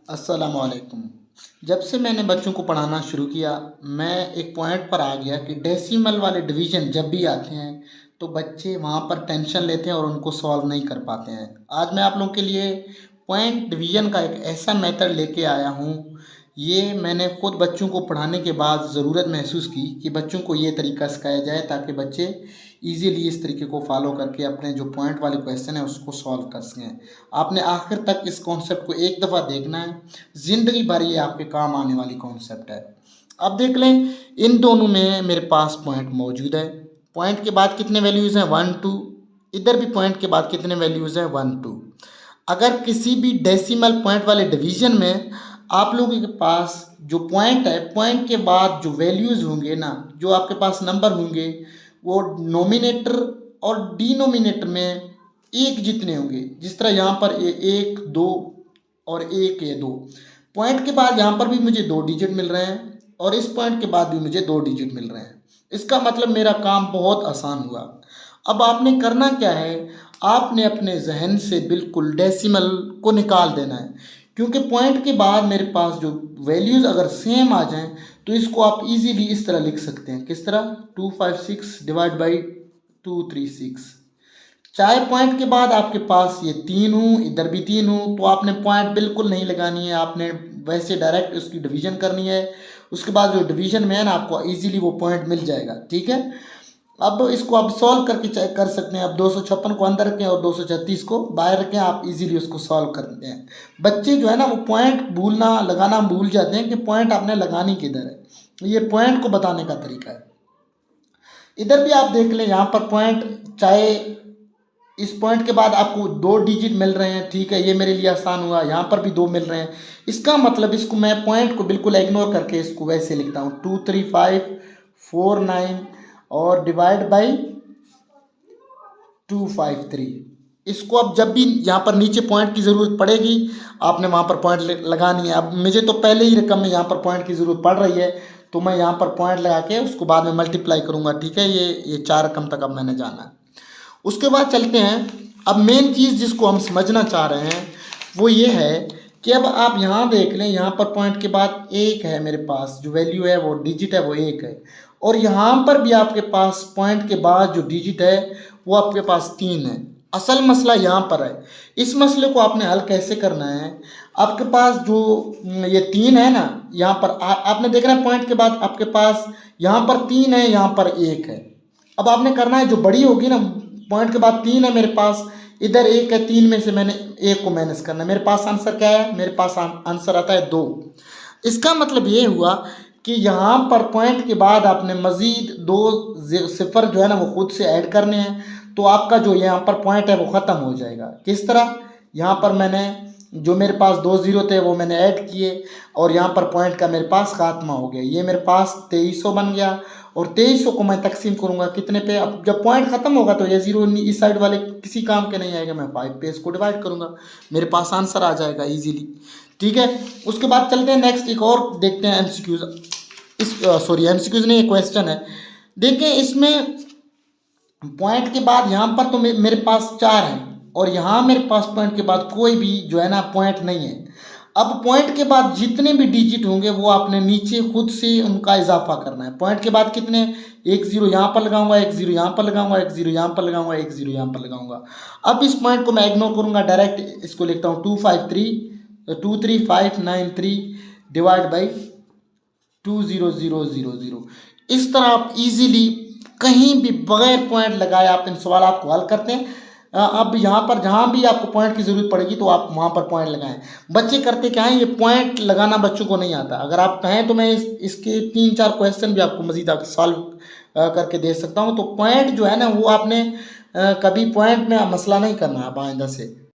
अस्सलामुअलैकुम। जब से मैंने बच्चों को पढ़ाना शुरू किया, मैं एक पॉइंट पर आ गया कि डेसिमल वाले डिवीज़न जब भी आते हैं, तो बच्चे वहाँ पर टेंशन लेते हैं और उनको सॉल्व नहीं कर पाते हैं। आज मैं आप लोगों के लिए पॉइंट डिवीज़न का एक ऐसा मेथड लेके आया हूँ, ये मैंने खुद बच्चों को पढ़ाने के बाद ज़रूरत महसूस की कि बच्चों को ये तरीका सिखाया जाए ताकि बच्चे ईज़िली इस तरीके को फॉलो करके अपने जो पॉइंट वाले क्वेश्चन है उसको सॉल्व कर सकें। आपने आखिर तक इस कॉन्सेप्ट को एक दफ़ा देखना है, ज़िंदगी भर ये आपके काम आने वाली कॉन्सेप्ट है। अब देख लें, इन दोनों में मेरे पास पॉइंट मौजूद है। पॉइंट के बाद कितने वैल्यूज़ हैं 1 2। इधर भी पॉइंट के बाद कितने वैल्यूज़ हैं 1 2। अगर किसी भी डेसिमल पॉइंट वाले डिवीज़न में आप लोगों के पास जो पॉइंट है, पॉइंट के बाद जो वैल्यूज़ होंगे ना, जो आपके पास नंबर होंगे, वो नोमिनेटर और डिनोमिनेटर में एक जितने होंगे। जिस तरह यहाँ पर 1 2 और 1 ये 2। पॉइंट के बाद यहाँ पर भी मुझे 2 डिजिट मिल रहे हैं और इस पॉइंट के बाद भी मुझे 2 डिजिट मिल रहे हैं। इसका मतलब मेरा काम बहुत आसान हुआ। अब आपने करना क्या है, आपने अपने जहन से बिल्कुल डेसिमल को निकाल देना है, क्योंकि पॉइंट के बाद मेरे पास जो वैल्यूज़ अगर सेम आ जाएं तो इसको आप इजीली इस तरह लिख सकते हैं। किस तरह? 256 डिवाइड बाई 236। चाहे पॉइंट के बाद आपके पास ये 3 हो, इधर भी 3 हो, तो आपने पॉइंट बिल्कुल नहीं लगानी है, आपने वैसे डायरेक्ट उसकी डिवीज़न करनी है। उसके बाद जो डिवीज़न में है ना, आपको इजीली वो पॉइंट मिल जाएगा। ठीक है, अब इसको आप सॉल्व करके चेक कर सकते हैं। अब 256 को अंदर रखें और 236 को बाहर रखें, आप इजीली उसको सॉल्व करते हैं। बच्चे जो है ना, वो पॉइंट भूलना लगाना भूल जाते हैं कि पॉइंट आपने लगानी किधर है। ये पॉइंट को बताने का तरीका है। इधर भी आप देख लें, यहाँ पर पॉइंट, चाहे इस पॉइंट के बाद आपको 2 डिजिट मिल रहे हैं, ठीक है, ये मेरे लिए आसान हुआ। यहाँ पर भी 2 मिल रहे हैं। इसका मतलब इसको मैं पॉइंट को बिल्कुल इग्नोर करके इसको वैसे लिखता हूँ 23549 और डिवाइड बाई 253। इसको अब जब भी यहाँ पर नीचे पॉइंट की ज़रूरत पड़ेगी, आपने वहाँ पर पॉइंट लगानी है। अब मुझे तो पहले ही रकम में यहाँ पर पॉइंट की ज़रूरत पड़ रही है, तो मैं यहाँ पर पॉइंट लगा के उसको बाद में मल्टीप्लाई करूँगा। ठीक है, ये 4 रकम तक अब मैंने जाना है। उसके बाद चलते हैं, अब मेन चीज़ जिसको हम समझना चाह रहे हैं वो ये है कि अब आप यहाँ देख लें, यहाँ पर पॉइंट के बाद 1 है, मेरे पास जो वैल्यू है वो डिजिट है वो 1 है, और यहाँ पर भी आपके पास पॉइंट के बाद जो डिजिट है वो आपके पास 3 है। असल मसला यहाँ पर है। इस मसले को आपने हल कैसे करना है, आपके पास जो ये 3 है ना, यहाँ पर आपने देखना है पॉइंट के बाद आपके पास यहाँ पर 3 है, यहाँ पर 1 है। अब आपने करना है, जो बड़ी होगी ना, पॉइंट के बाद 3 है मेरे पास, इधर 1 है, 3 में से मैंने 1 को माइनस करना है। मेरे पास आंसर क्या है? मेरे पास आंसर आता है 2। इसका मतलब ये हुआ कि यहाँ पर पॉइंट के बाद आपने मज़ीद 2 सिफर जो है ना वो खुद से ऐड करने हैं, तो आपका जो यहाँ पर पॉइंट है वो ख़त्म हो जाएगा। किस तरह? यहाँ पर मैंने जो मेरे पास 2 ज़ीरो थे वो मैंने ऐड किए और यहाँ पर पॉइंट का मेरे पास खात्मा हो गया। ये मेरे पास 2300 बन गया और 2300 को मैं तकसीम करूँगा कितने पे? अब जब पॉइंट ख़त्म होगा तो ये ज़ीरो इस साइड वाले किसी काम के नहीं आएगा, मैं 5 पे इसको डिवाइड करूँगा, मेरे पास आंसर आ जाएगा ईजीली। ठीक है, उसके बाद चलते हैं नेक्स्ट, एक और देखते हैं एमसीक्यूज़। एमसीक्यूज़ नहीं, ये क्वेश्चन है। देखिए, इसमें पॉइंट के बाद यहाँ पर तो मेरे पास 4 हैं और यहाँ मेरे पास पॉइंट के बाद कोई भी जो है ना पॉइंट नहीं है। अब पॉइंट के बाद जितने भी डिजिट होंगे वो आपने नीचे खुद से उनका इजाफा करना है। पॉइंट के बाद कितने? 1 0 यहाँ पर लगाऊंगा, 1 0 यहाँ पर लगाऊंगा, 1 0 यहाँ पर लगाऊंगा, 1 0 यहाँ पर लगाऊंगा। अब इस पॉइंट को मैं इग्नोर करूंगा, डायरेक्ट इसको लिखता हूँ 23593 डिवाइड बाई 20000। इस तरह आप इजीली कहीं भी बगैर पॉइंट लगाए आप इन सवाल को हल करते हैं। अब यहाँ पर जहाँ भी आपको पॉइंट की ज़रूरत पड़ेगी तो आप वहाँ पर पॉइंट लगाएं। बच्चे करते क्या हैं, ये पॉइंट लगाना बच्चों को नहीं आता। अगर आप कहें तो मैं इसके 3-4 क्वेश्चन भी आपको मज़ीद सॉल्व करके दे सकता हूँ। तो पॉइंट जो है ना वो आपने कभी पॉइंट में मसला नहीं करना है आइंदा से।